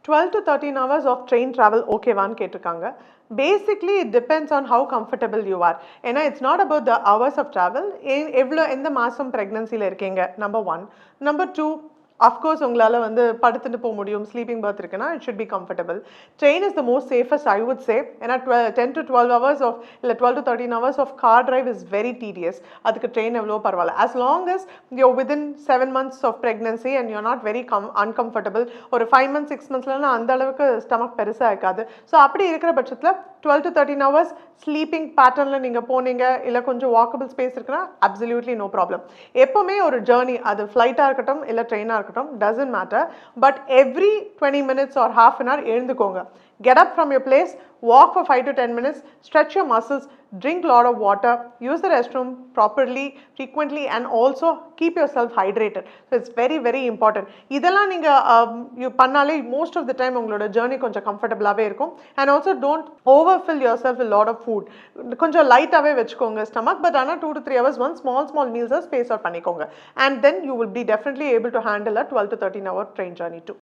12 to 13 hours of train travel ஓகேவான்னு கேட்டிருக்காங்க. Basically, it depends on how comfortable you are. ஏன்னா it's not about the hours of travel. எந்த மாசம் pregnancyல இருக்கீங்க, number 1. Number 2, of course உங்களால வந்து படுத்துட்டு போக முடியும், sleeping berth இருக்குன்னா it should be comfortable. Train is the most safest, I would say. ஏன்னா 10 to 12 hours of இல்ல 12 to 13 hours of car drive is very tedious. அதுக்கு train எவ்வளோ பரவாயில்ல. As long as you're within 7 months of pregnancy and you're not very uncomfortable, ஒரு 5 months 6 monthsலாம் அந்த அளவுக்கு stomach பெருசா இருக்காது. ஸோ அப்படி இருக்கிற பட்சத்தில் 12 to 13 hours ஸ்லீப்பிங் பேட்டர்னில் நீங்கள் போனீங்க, இல்லை கொஞ்சம் வாக்கபிள் ஸ்பேஸ் இருக்குன்னா அப்சல்யூட்லி நோ ப்ராப்ளம். எப்போவுமே ஒரு ஜேர்னி, அது ஃப்ளைட்டாக இருக்கட்டும் இல்லை ட்ரெயினாக இருக்கட்டும், doesn't matter. But every 20 minutes or half an hour எழுந்துக்கோங்க. Get up from your place, walk for 5 to 10 minutes, stretch your muscles, drink a lot of water, use the restroom properly, frequently, and also keep yourself hydrated. So it's very, very important. இதெல்லாம் நீங்கள் பண்ணாலே most of the time உங்களோட journey கொஞ்சம் comfortableாகவே இருக்கும். And also don't overfill yourself with a lot of food. கொஞ்சம் லைட்டாகவே வச்சுக்கோங்க stomach, but ஆனால் 2 to 3 hours one small meals space out பண்ணிக்கோங்க. And then you will be definitely able to handle a 12 to 13 hour train journey too.